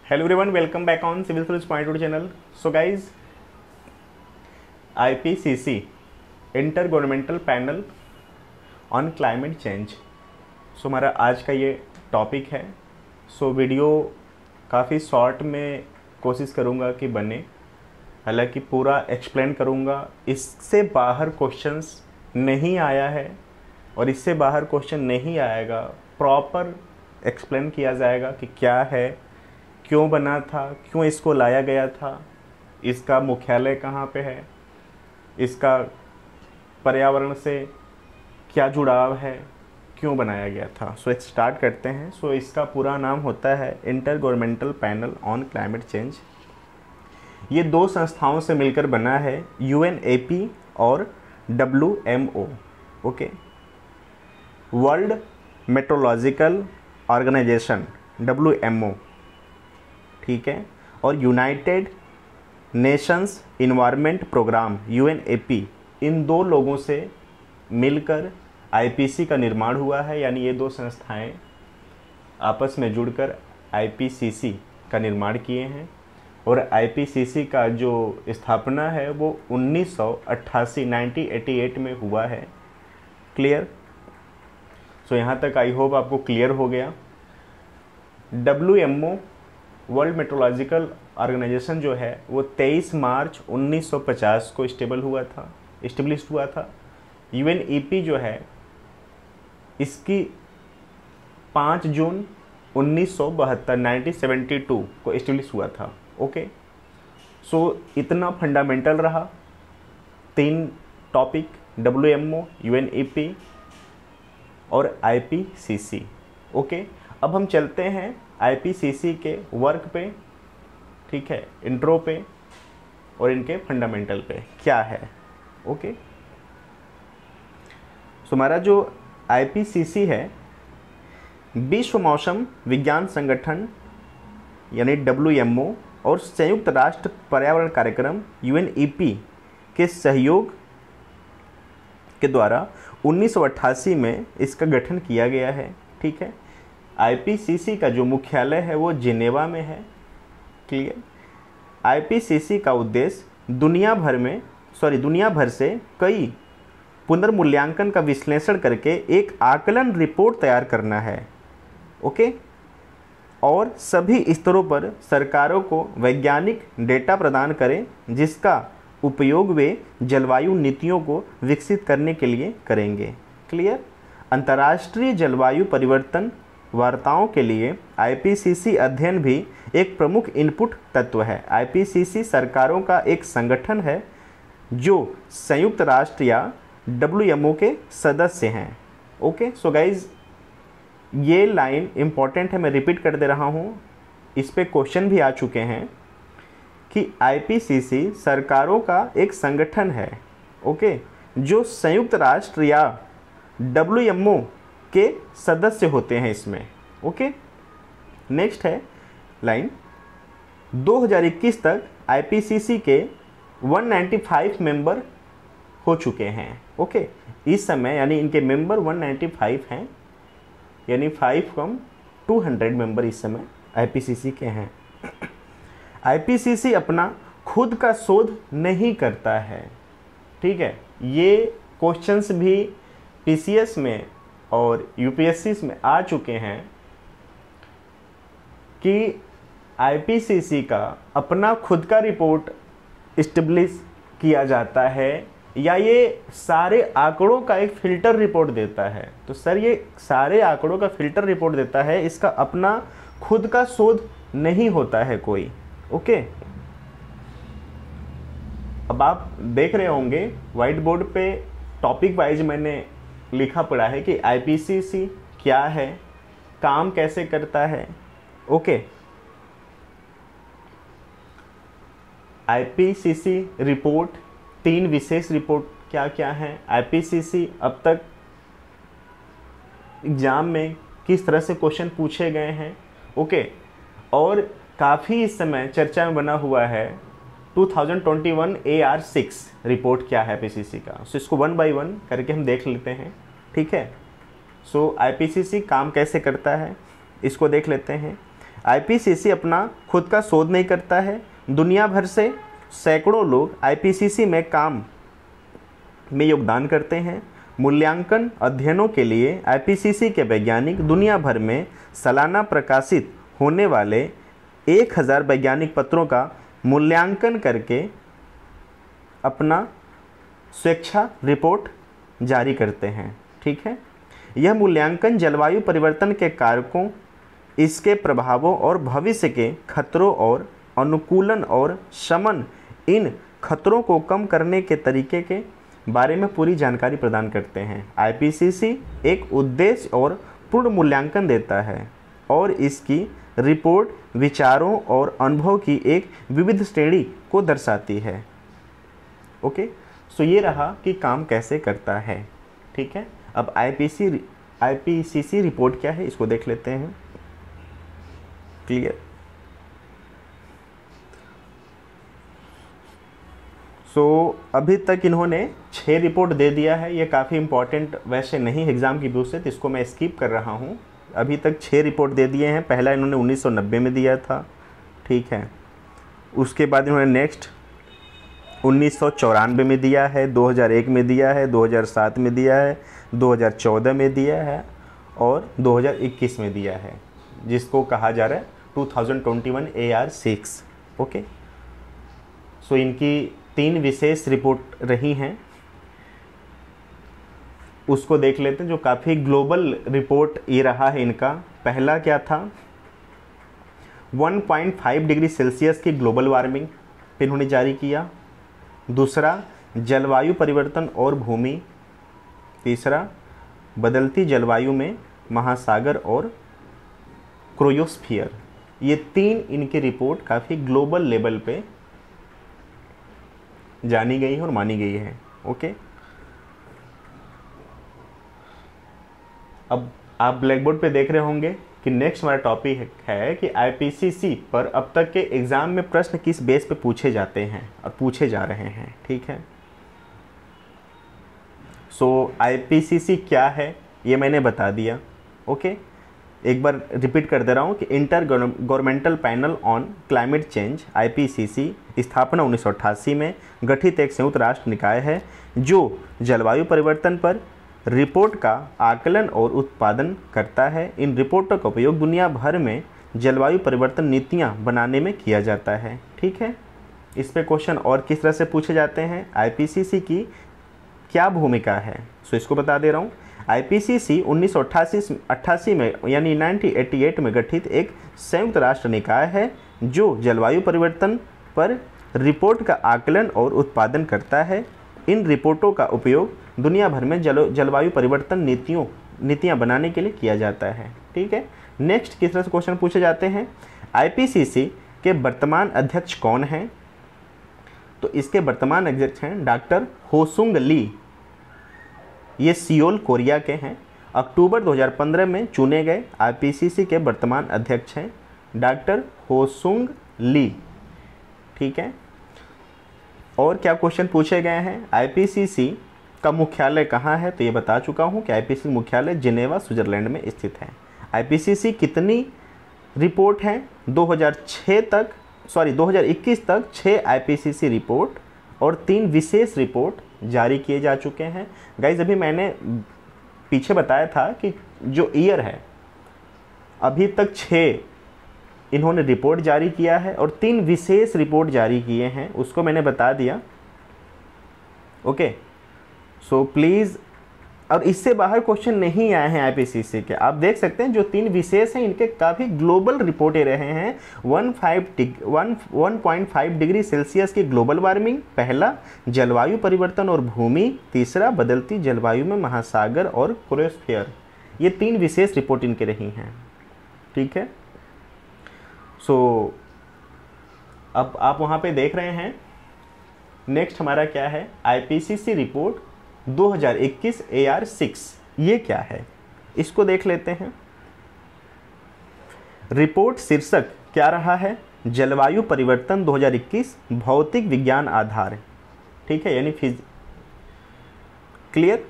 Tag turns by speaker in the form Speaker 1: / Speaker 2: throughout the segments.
Speaker 1: Hello everyone, welcome back on Civil Service Point Out channel. So guys, IPCC intergovernmental panel on climate change. So हमारा आज का ये topic है। So video काफ़ी short में कोशिश करूँगा कि बने, हालांकि पूरा एक्सप्लेन करूँगा। इससे बाहर क्वेश्चंस नहीं आया है और इससे बाहर क्वेश्चन नहीं आएगा। प्रॉपर एक्सप्लेन किया जाएगा कि क्या है, क्यों बना था, क्यों इसको लाया गया था, इसका मुख्यालय कहाँ पे है, इसका पर्यावरण से क्या जुड़ाव है, क्यों बनाया गया था। सो स्टार्ट करते हैं। सो इसका पूरा नाम होता है inter governmental panel on climate change. ये दो संस्थाओं से मिलकर बना है, UNEP और WMO। Okay, World Meteorological Organization WMO, ठीक है, और United Nations Environment Programme UNEP। इन दो लोगों से मिलकर IPC का निर्माण हुआ है, यानी ये दो संस्थाएं आपस में जुड़कर IPCC का निर्माण किए हैं। और IPCC का जो स्थापना है वो 1988 में हुआ है। क्लियर? सो यहाँ तक आई होप आपको क्लियर हो गया। WMO वर्ल्ड मेट्रोलॉजिकल ऑर्गेनाइजेशन जो है वो 23 मार्च 1950 को इस्टेब्लिश हुआ था। UNEP जो है इसकी 5 जून 1972 को इस्टेब्लिश हुआ था। ओके, सो इतना फंडामेंटल रहा। 3 टॉपिक, WMO, UNEP और IPCC। ओके, अब हम चलते हैं IPCC के वर्क पे, ठीक है, इंट्रो पे और इनके फंडामेंटल पे क्या है। ओके, सो हमारा जो IPCC है, विश्व मौसम विज्ञान संगठन यानी WMO और संयुक्त राष्ट्र पर्यावरण कार्यक्रम UNEP के सहयोग के द्वारा 1988 में इसका गठन किया गया है। ठीक है, IPCC का जो मुख्यालय है वो जिनेवा में है। क्लियर? IPCC का उद्देश्य दुनिया भर से कई पुनर्मूल्यांकन का विश्लेषण करके एक आकलन रिपोर्ट तैयार करना है। ओके, और सभी स्तरों पर सरकारों को वैज्ञानिक डेटा प्रदान करें जिसका उपयोग वे जलवायु नीतियों को विकसित करने के लिए करेंगे। क्लियर? अंतर्राष्ट्रीय जलवायु परिवर्तन वार्ताओं के लिए IPCC अध्ययन भी एक प्रमुख इनपुट तत्व है। IPCC सरकारों का एक संगठन है जो संयुक्त राष्ट्र या WMO के सदस्य हैं। ओके, सो गाइज ये लाइन इंपॉर्टेंट है, मैं रिपीट कर दे रहा हूँ। इस पे क्वेश्चन भी आ चुके हैं कि IPCC सरकारों का एक संगठन है, ओके, जो संयुक्त राष्ट्र या WMO के सदस्य होते हैं इसमें। ओके, नेक्स्ट है लाइन, 2021 तक IPCC के 195 मेंबर हो चुके हैं। ओके, इस समय यानी इनके मेंबर 195 हैं, यानी 5 कम 200 मेंबर इस समय IPCC के हैं। IPCC अपना खुद का शोध नहीं करता है। ठीक है, ये क्वेश्चंस भी PCS में और UPSC में आ चुके हैं कि IPCC का अपना खुद का रिपोर्ट इस्टेब्लिश किया जाता है या ये सारे आंकड़ों का एक फिल्टर रिपोर्ट देता है। तो सर ये सारे आंकड़ों का फिल्टर रिपोर्ट देता है, इसका अपना खुद का शोध नहीं होता है कोई। ओके, अब आप देख रहे होंगे व्हाइट बोर्ड पे टॉपिक वाइज मैंने लिखा पड़ा है कि IPCC क्या है, काम कैसे करता है। ओके, IPCC रिपोर्ट, 3 विशेष रिपोर्ट क्या क्या हैं। IPCC अब तक एग्जाम में किस तरह से क्वेश्चन पूछे गए हैं। ओके, और काफ़ी इस समय चर्चा में बना हुआ है 2021 AR6 रिपोर्ट क्या है IPCC का। सो इसको 1 बाय 1 करके हम देख लेते हैं। ठीक है, सो IPCC काम कैसे करता है इसको देख लेते हैं। आईपीसीसी अपना खुद का शोध नहीं करता है, दुनिया भर से सैकड़ों लोग आईपीसीसी में काम में योगदान करते हैं। मूल्यांकन अध्ययनों के लिए आईपीसीसी के वैज्ञानिक दुनिया भर में सालाना प्रकाशित होने वाले 1000 वैज्ञानिक पत्रों का मूल्यांकन करके अपना स्वेच्छा रिपोर्ट जारी करते हैं। ठीक है, यह मूल्यांकन जलवायु परिवर्तन के कारकों, इसके प्रभावों और भविष्य के खतरों और अनुकूलन और शमन इन खतरों को कम करने के तरीके के बारे में पूरी जानकारी प्रदान करते हैं। आईपीसीसी एक उद्देश्य और पूर्ण मूल्यांकन देता है और इसकी रिपोर्ट विचारों और अनुभव की एक विविध श्रेणी को दर्शाती है। ओके, सो ये रहा कि काम कैसे करता है। ठीक है, अब आईपीसीसी रिपोर्ट क्या है इसको देख लेते हैं। क्लियर। अभी तक इन्होंने 6 रिपोर्ट दे दिया है। ये काफ़ी इंपॉर्टेंट वैसे नहीं एग्ज़ाम की व्यू से, तो इसको मैं स्किप कर रहा हूँ। अभी तक 6 रिपोर्ट दे दिए हैं। पहला इन्होंने 1990 में दिया था। ठीक है, उसके बाद इन्होंने नेक्स्ट 1994 में दिया है, 2001 में दिया है, 2007 में दिया है, 2014 में दिया है और 2021 में दिया है, जिसको कहा जा रहा है 2021 AR6। ओके, सो इनकी 3 विशेष रिपोर्ट रही हैं, उसको देख लेते हैं, जो काफ़ी ग्लोबल रिपोर्ट ये रहा है इनका। पहला क्या था, 1.5 डिग्री सेल्सियस की ग्लोबल वार्मिंग पे इन्होंने जारी किया। दूसरा, जलवायु परिवर्तन और भूमि। तीसरा, बदलती जलवायु में महासागर और क्रायोस्फीयर। ये 3 इनकी रिपोर्ट काफ़ी ग्लोबल लेवल पे जानी गई है और मानी गई है। ओके, अब आप ब्लैक बोर्ड पे देख रहे होंगे कि नेक्स्ट हमारा टॉपिक है कि आईपीसीसी पर अब तक के एग्ज़ाम में प्रश्न किस बेस पे पूछे जाते हैं और पूछे जा रहे हैं। ठीक है, सो आईपीसीसी क्या है ये मैंने बता दिया। ओके, एक बार रिपीट कर दे रहा हूँ कि inter governmental panel on climate change IPCC स्थापना 1988 में गठित एक संयुक्त राष्ट्र निकाय है जो जलवायु परिवर्तन पर रिपोर्ट का आकलन और उत्पादन करता है। इन रिपोर्टों का उपयोग दुनिया भर में जलवायु परिवर्तन नीतियाँ बनाने में किया जाता है। ठीक है, इस पे क्वेश्चन और किस तरह से पूछे जाते हैं, आईपीसीसी की क्या भूमिका है, सो इसको बता दे रहा हूँ। आईपीसीसी 1988 में यानी 1988 में गठित एक संयुक्त राष्ट्र निकाय है जो जलवायु परिवर्तन पर रिपोर्ट का आकलन और उत्पादन करता है। इन रिपोर्टों का उपयोग दुनिया भर में जलवायु परिवर्तन नीतियाँ बनाने के लिए किया जाता है। ठीक है, नेक्स्ट किस तरह से क्वेश्चन पूछे जाते हैं, आईपीसीसी के वर्तमान अध्यक्ष कौन हैं, तो इसके वर्तमान अध्यक्ष हैं डॉक्टर होसुंग ली। ये सियोल कोरिया के हैं। अक्टूबर 2015 में चुने गए आईपीसीसी के वर्तमान अध्यक्ष हैं डॉक्टर होसुंग ली। ठीक है, और क्या क्वेश्चन पूछे गए हैं, आईपीसीसी का मुख्यालय कहाँ है, तो ये बता चुका हूँ कि आईपीसीसी मुख्यालय जिनेवा स्विट्जरलैंड में स्थित है। आईपीसीसी कितनी रिपोर्ट हैं, 2021 तक 6 आईपीसीसी रिपोर्ट और 3 विशेष रिपोर्ट जारी किए जा चुके हैं। गाइज, अभी मैंने पीछे बताया था कि जो ईयर है अभी तक 6 इन्होंने रिपोर्ट जारी किया है और 3 विशेष रिपोर्ट जारी किए हैं, उसको मैंने बता दिया। ओके, सो प्लीज़, और इससे बाहर क्वेश्चन नहीं आए हैं आईपीसीसी के। आप देख सकते हैं जो 3 विशेष हैं इनके काफ़ी ग्लोबल रिपोर्टें रहे हैं। 1.5 डिग्री सेल्सियस की ग्लोबल वार्मिंग, पहला जलवायु परिवर्तन और भूमि, तीसरा बदलती जलवायु में महासागर और क्रायोस्फीयर। ये 3 विशेष रिपोर्ट इनके रही हैं। ठीक है, सो अब आप वहाँ पे देख रहे हैं नेक्स्ट हमारा क्या है, आईपीसीसी रिपोर्ट 2021 AR6। ये क्या है इसको देख लेते हैं। रिपोर्ट शीर्षक क्या रहा है, जलवायु परिवर्तन 2021 भौतिक विज्ञान आधार। ठीक है, यानी क्लियर।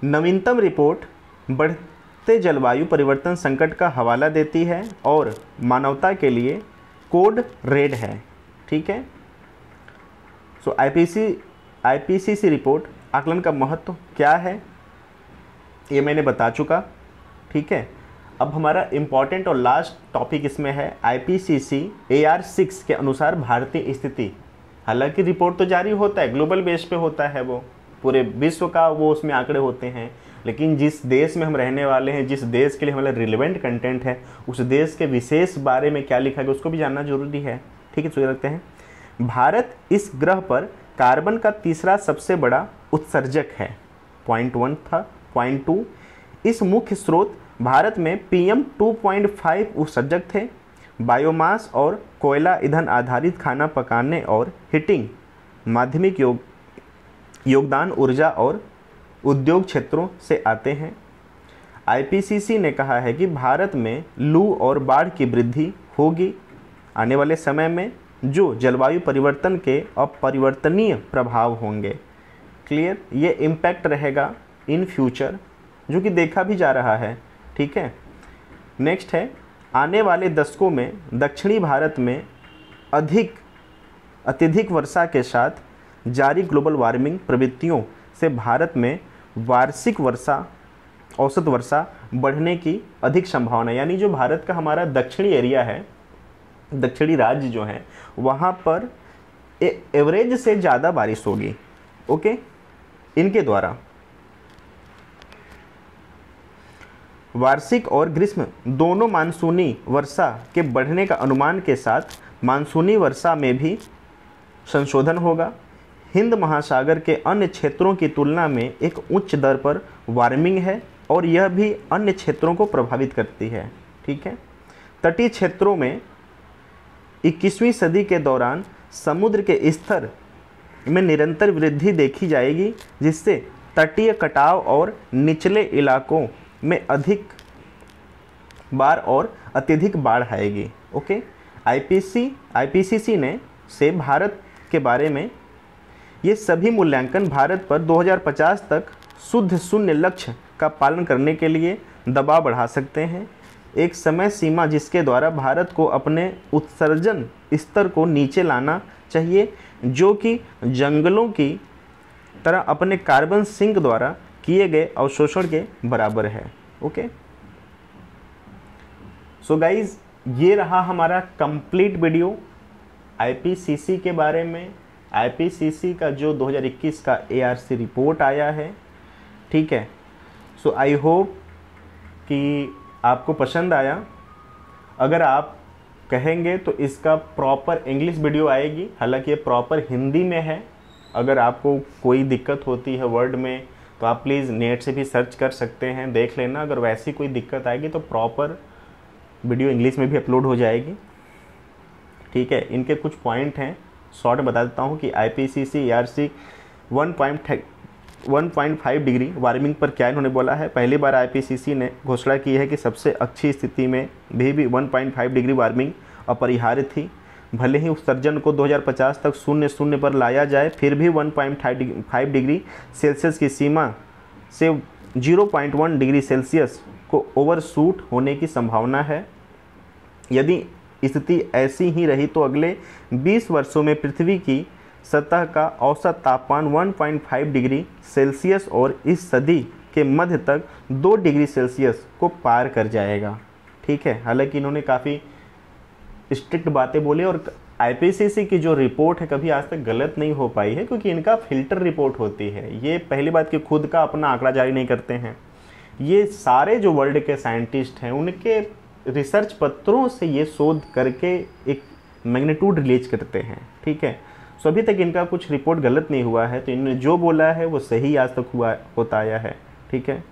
Speaker 1: नवीनतम रिपोर्ट बढ़ते जलवायु परिवर्तन संकट का हवाला देती है और मानवता के लिए कोड रेड है। ठीक है, सो आईपीसीसी रिपोर्ट आकलन का महत्व क्या है ये मैंने बता चुका। ठीक है, अब हमारा इम्पॉर्टेंट और लास्ट टॉपिक इसमें है आईपीसीसी AR6 के अनुसार भारतीय स्थिति। हालांकि रिपोर्ट तो जारी होता है, ग्लोबल बेस पे होता है, वो पूरे विश्व का वो उसमें आंकड़े होते हैं, लेकिन जिस देश में हम रहने वाले हैं, जिस देश के लिए हमारा रिलेवेंट कंटेंट है, उस देश के विशेष बारे में क्या लिखा गया उसको भी जानना जरूरी है। ठीक है, शुरू रखते हैं। भारत इस ग्रह पर कार्बन का तीसरा सबसे बड़ा उत्सर्जक है। पॉइंट 1 था। पॉइंट 2, इस मुख्य स्रोत भारत में PM 2.5 उत्सर्जक थे। बायोमास और कोयला ईंधन आधारित खाना पकाने और हीटिंग माध्यमिक योगदान ऊर्जा और उद्योग क्षेत्रों से आते हैं। आईपीसीसी ने कहा है कि भारत में लू और बाढ़ की वृद्धि होगी आने वाले समय में, जो जलवायु परिवर्तन के अपरिवर्तनीय प्रभाव होंगे। क्लियर, ये इम्पैक्ट रहेगा इन फ्यूचर, जो कि देखा भी जा रहा है। ठीक है, नेक्स्ट है, आने वाले दशकों में दक्षिणी भारत में अत्यधिक वर्षा के साथ जारी ग्लोबल वार्मिंग प्रवृत्तियों से भारत में वार्षिक औसत वर्षा बढ़ने की अधिक संभावना। यानी जो भारत का हमारा दक्षिणी एरिया है, दक्षिणी राज्य जो हैं, वहाँ पर एवरेज से ज़्यादा बारिश होगी। ओके, इनके द्वारा वार्षिक और ग्रीष्म दोनों मानसूनी वर्षा के बढ़ने का अनुमान के साथ मानसूनी वर्षा में भी संशोधन होगा। हिंद महासागर के अन्य क्षेत्रों की तुलना में एक उच्च दर पर वार्मिंग है और यह भी अन्य क्षेत्रों को प्रभावित करती है। ठीक है, तटीय क्षेत्रों में 21वीं सदी के दौरान समुद्र के स्तर में निरंतर वृद्धि देखी जाएगी, जिससे तटीय कटाव और निचले इलाकों में अधिक बार और अत्यधिक बाढ़ आएगी। ओके, आईपीसीसी ने से भारत के बारे में ये सभी मूल्यांकन भारत पर 2050 तक शुद्ध शून्य लक्ष्य का पालन करने के लिए दबाव बढ़ा सकते हैं। एक समय सीमा जिसके द्वारा भारत को अपने उत्सर्जन स्तर को नीचे लाना चाहिए, जो कि जंगलों की तरह अपने कार्बन सिंक द्वारा किए गए अवशोषण के बराबर है। ओके, सो गाइज, ये रहा हमारा कंप्लीट वीडियो आईपीसीसी के बारे में। आईपीसीसी का जो 2021 का ARC रिपोर्ट आया है। ठीक है, सो आई होप कि आपको पसंद आया। अगर आप कहेंगे तो इसका प्रॉपर इंग्लिश वीडियो आएगी, हालांकि ये प्रॉपर हिंदी में है। अगर आपको कोई दिक्कत होती है वर्ड में तो आप प्लीज़ नेट से भी सर्च कर सकते हैं, देख लेना। अगर वैसी कोई दिक्कत आएगी तो प्रॉपर वीडियो इंग्लिश में भी अपलोड हो जाएगी। ठीक है, इनके कुछ पॉइंट हैं, शॉर्ट बता देता हूँ कि आईपीसीसी ARC 1.5 डिग्री वार्मिंग पर क्या इन्होंने बोला है। पहली बार आईपीसीसी ने घोषणा की है कि सबसे अच्छी स्थिति में भी 1.5 डिग्री वार्मिंग अपरिहार्य थी। भले ही उत्सर्जन को 2050 तक शून्य पर लाया जाए, फिर भी 1.5 डिग्री सेल्सियस की सीमा से 0.1 डिग्री सेल्सियस को ओवरशूट होने की संभावना है। यदि स्थिति ऐसी ही रही तो अगले 20 वर्षों में पृथ्वी की सतह का औसत तापमान 1.5 डिग्री सेल्सियस और इस सदी के मध्य तक 2 डिग्री सेल्सियस को पार कर जाएगा। ठीक है, हालांकि इन्होंने काफ़ी स्ट्रिक्ट बातें बोली और आईपीसीसी की जो रिपोर्ट है कभी आज तक गलत नहीं हो पाई है, क्योंकि इनका फिल्टर रिपोर्ट होती है। ये पहली बात कि खुद का अपना आंकड़ा जारी नहीं करते हैं, ये सारे जो वर्ल्ड के साइंटिस्ट हैं उनके रिसर्च पत्रों से ये शोध करके एक मैग्नीट्यूड रिलीज करते हैं। ठीक है, सो अभी तक इनका कुछ रिपोर्ट गलत नहीं हुआ है, तो इन्होंने जो बोला है वो सही आज तक होता आया है। ठीक है,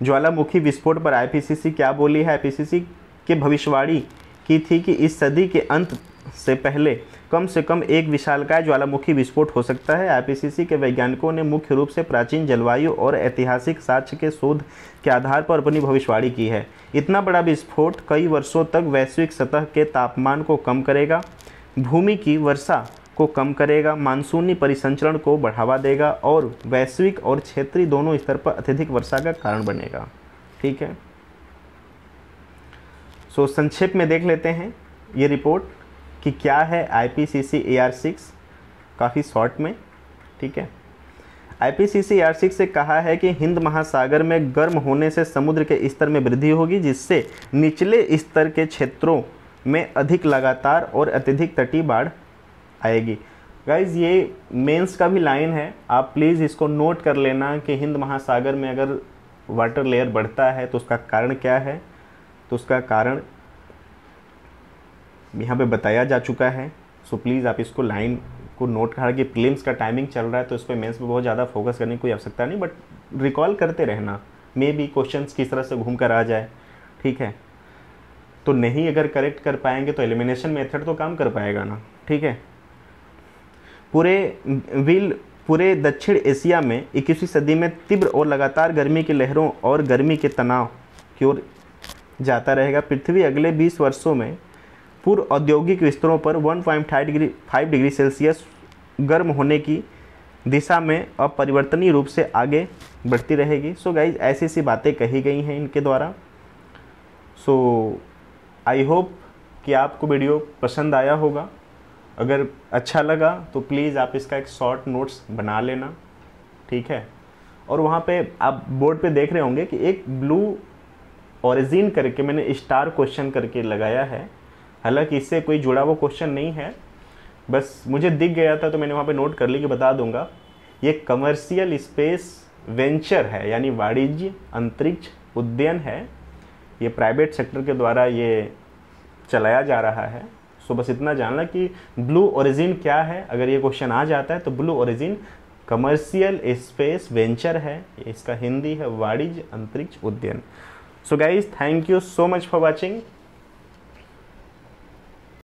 Speaker 1: ज्वालामुखी विस्फोट पर आईपीसीसी क्या बोली है। आईपीसीसी के भविष्यवाणी की थी कि इस सदी के अंत से पहले कम से कम एक विशालकाय ज्वालामुखी विस्फोट हो सकता है। आईपीसीसी के वैज्ञानिकों ने मुख्य रूप से प्राचीन जलवायु और ऐतिहासिक साक्ष्य के शोध के आधार पर अपनी भविष्यवाणी की है। इतना बड़ा विस्फोट कई वर्षों तक वैश्विक सतह के तापमान को कम करेगा, भूमि की वर्षा को कम करेगा, मानसूनी परिसंचरण को बढ़ावा देगा और वैश्विक और क्षेत्रीय दोनों स्तर पर अत्यधिक वर्षा का कारण बनेगा। ठीक है, सो संक्षेप में देख लेते हैं ये रिपोर्ट कि क्या है IPCC AR6 काफ़ी शॉर्ट में। ठीक है, IPCC AR6 से कहा है कि हिंद महासागर में गर्म होने से समुद्र के स्तर में वृद्धि होगी, जिससे निचले स्तर के क्षेत्रों में अधिक लगातार और अत्यधिक तटीय बाढ़ आएगी। गाइज ये मेंस का भी लाइन है, आप प्लीज़ इसको नोट कर लेना कि हिंद महासागर में अगर वाटर लेयर बढ़ता है तो उसका कारण क्या है। तो उसका कारण यहाँ पे बताया जा चुका है। सो प्लीज़ आप इसको लाइन को नोट करा कि प्रीलिम्स का टाइमिंग चल रहा है तो इस पर मेंस में बहुत ज़्यादा फोकस करने की कोई आवश्यकता नहीं, बट रिकॉल करते रहना, मे बी क्वेश्चंस किस तरह से घूम कर आ जाए। ठीक है, तो नहीं अगर करेक्ट कर पाएंगे तो एलिमिनेशन मेथड तो काम कर पाएगा ना। ठीक है, पूरे दक्षिण एशिया में 21वीं सदी में तीव्र और लगातार गर्मी की लहरों और गर्मी के तनाव की ओर जाता रहेगा। पृथ्वी अगले 20 वर्षों में पूर्व औद्योगिक स्तरों पर 1.5 डिग्री सेल्सियस गर्म होने की दिशा में अपरिवर्तनीय रूप से आगे बढ़ती रहेगी। सो गाइज ऐसी सी बातें कही गई हैं इनके द्वारा। सो आई होप कि आपको वीडियो पसंद आया होगा। अगर अच्छा लगा तो प्लीज़ आप इसका एक शॉर्ट नोट्स बना लेना। ठीक है, और वहाँ पे आप बोर्ड पे देख रहे होंगे कि एक ब्लू ओरिजिन करके मैंने स्टार क्वेश्चन करके लगाया है। हालांकि इससे कोई जुड़ा हुआ क्वेश्चन नहीं है, बस मुझे दिख गया था तो मैंने वहाँ पे नोट कर ली कि बता दूंगा। ये कमर्शियल स्पेस वेंचर है, यानी वाणिज्य अंतरिक्ष उद्यन है। ये प्राइवेट सेक्टर के द्वारा ये चलाया जा रहा है। सो बस इतना जानना कि ब्लू ओरिजिन क्या है। अगर ये क्वेश्चन आ जाता है तो blue origin commercial space venture है, इसका हिंदी है वाणिज्य अंतरिक्ष Udayan. So guys thank you so much for watching.